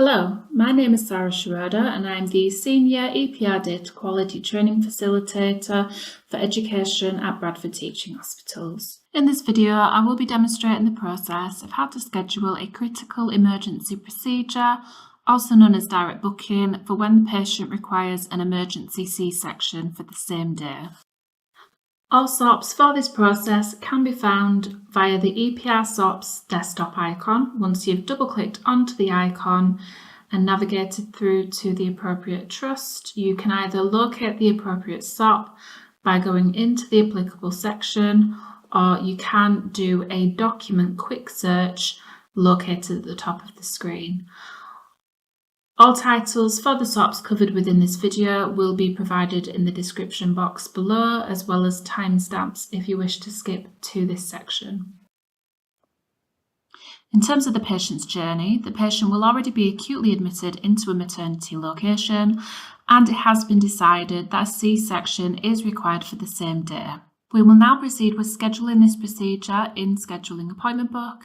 Hello, my name is Sarah Schroeder and I'm the Senior EPR Data Quality Training Facilitator for Education at Bradford Teaching Hospitals. In this video, I will be demonstrating the process of how to schedule a critical emergency procedure, also known as direct booking, for when the patient requires an emergency C-section for the same day. All SOPs for this process can be found via the EPR SOPs desktop icon once you've double-clicked onto the icon and navigated through to the appropriate trust. You can either locate the appropriate SOP by going into the applicable section, or you can do a document quick search located at the top of the screen. All titles for the SOPs covered within this video will be provided in the description box below, as well as timestamps if you wish to skip to this section. In terms of the patient's journey, the patient will already be acutely admitted into a maternity location, and it has been decided that a C-section is required for the same day. We will now proceed with scheduling this procedure in Scheduling Appointment Book.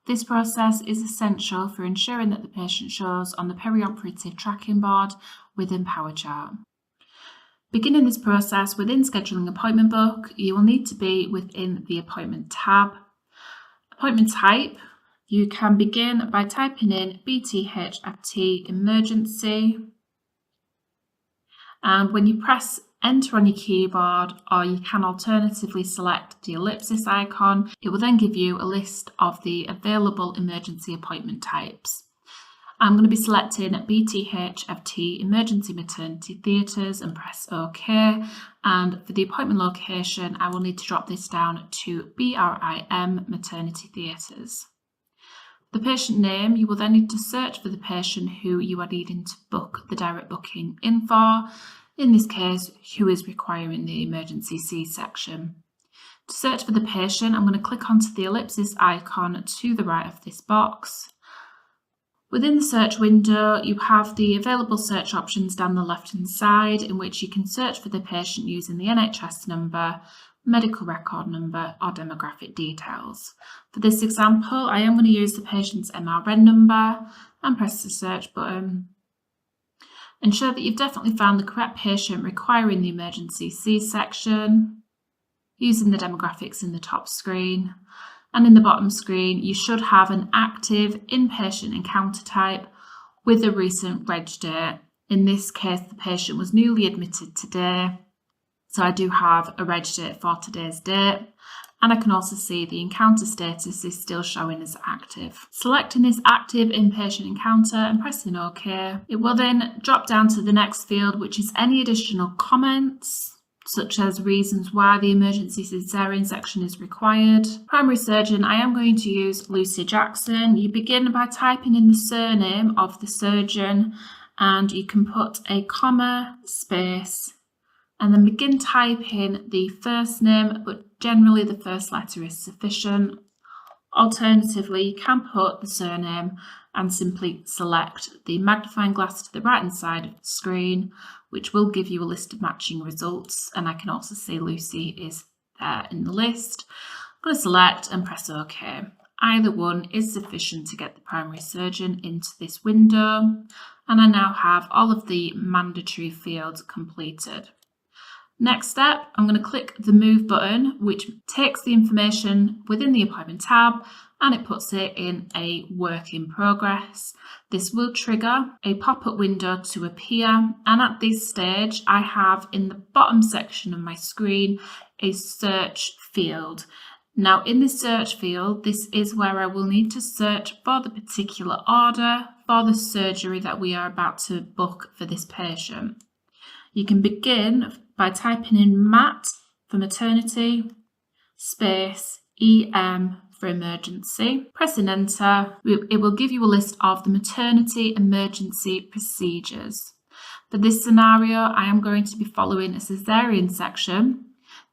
This process is essential for ensuring that the patient shows on the perioperative tracking board within PowerChart. Beginning this process within Scheduling Appointment Book, you will need to be within the Appointment tab. Appointment type, you can begin by typing in BTHFT Emergency, and when you press Enter on your keyboard, or you can alternatively select the ellipsis icon, it will then give you a list of the available emergency appointment types. I'm going to be selecting BTHFT Emergency Maternity Theatres and press OK, and for the appointment location I will need to drop this down to BRIM Maternity Theatres. The patient name, you will then need to search for the patient who you are needing to book the direct booking in for. In this case, who is requiring the emergency C-section. To search for the patient, I'm going to click onto the ellipsis icon to the right of this box. Within the search window, you have the available search options down the left-hand side, in which you can search for the patient using the NHS number, medical record number, or demographic details. For this example, I am going to use the patient's MRN number and press the search button. Ensure that you've definitely found the correct patient requiring the emergency C-section, using the demographics in the top screen, and in the bottom screen you should have an active inpatient encounter type with a recent reg date. In this case the patient was newly admitted today, so I do have a reg date for today's date. And I can also see the encounter status is still showing as active. Selecting this active inpatient encounter and pressing OK, it will then drop down to the next field, which is any additional comments, such as reasons why the emergency cesarean section is required. Primary surgeon, I am going to use Lucy Jackson. You begin by typing in the surname of the surgeon, and you can put a comma, space, and then begin typing the first name, but generally the first letter is sufficient. Alternatively, you can put the surname and simply select the magnifying glass to the right hand side of the screen, which will give you a list of matching results, and I can also see Lucy is there in the list. I'm going to select and press OK. Either one is sufficient to get the primary surgeon into this window, and I now have all of the mandatory fields completed. Next step, I'm going to click the Move button, which takes the information within the appointment tab and it puts it in a work in progress. This will trigger a pop-up window to appear, and at this stage I have in the bottom section of my screen a search field. Now in this search field, this is where I will need to search for the particular order for the surgery that we are about to book for this patient. You can begin by typing in MAT for maternity, space, EM for emergency. Pressing enter, it will give you a list of the maternity emergency procedures. For this scenario, I am going to be following a cesarean section.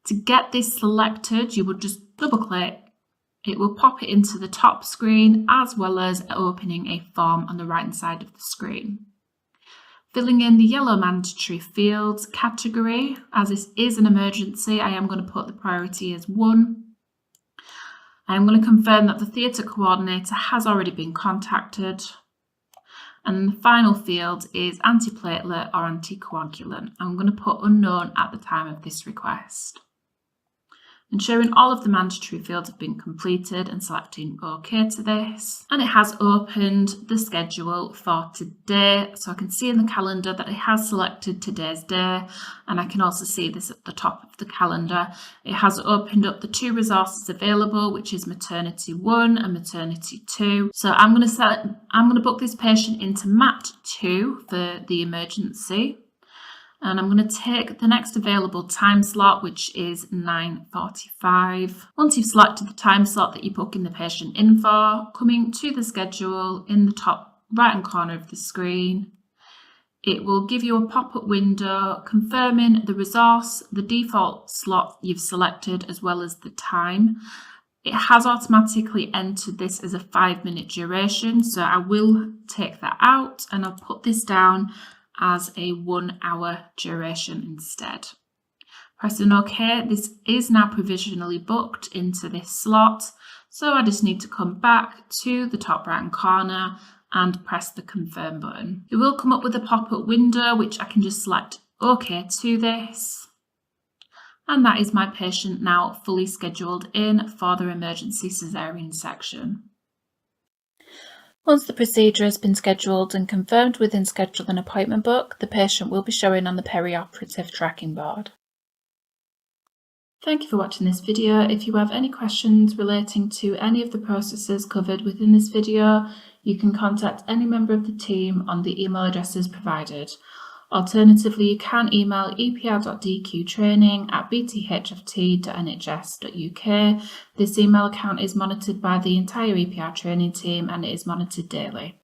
To get this selected, you would just double click. It will pop it into the top screen, as well as opening a form on the right hand side of the screen. Filling in the yellow mandatory fields category, as this is an emergency, I am going to put the priority as 1. I am going to confirm that the theatre coordinator has already been contacted. And the final field is antiplatelet or anticoagulant. I'm going to put unknown at the time of this request. Ensuring all of the mandatory fields have been completed and selecting OK to this. And it has opened the schedule for today. So I can see in the calendar that it has selected today's day, and I can also see this at the top of the calendar. It has opened up the 2 resources available, which is maternity 1 and maternity 2. So I'm going to book this patient into mat 2 for the emergency. And I'm going to take the next available time slot, which is 9:45. Once you've selected the time slot that you're booking the patient in for, coming to the schedule in the top right-hand corner of the screen, it will give you a pop-up window confirming the resource, the default slot you've selected, as well as the time. It has automatically entered this as a 5-minute duration, so I will take that out and I'll put this down as a 1-hour duration instead. Pressing OK, this is now provisionally booked into this slot, so I just need to come back to the top right hand corner and press the confirm button. It will come up with a pop-up window which I can just select OK to this, and that is my patient now fully scheduled in for their emergency caesarean section. Once the procedure has been scheduled and confirmed within Schedule and Appointment Book, the patient will be showing on the perioperative tracking board. Thank you for watching this video. If you have any questions relating to any of the processes covered within this video, you can contact any member of the team on the email addresses provided. Alternatively, you can email epr.dqtraining@bthft.nhs.uk. This email account is monitored by the entire EPR training team and it is monitored daily.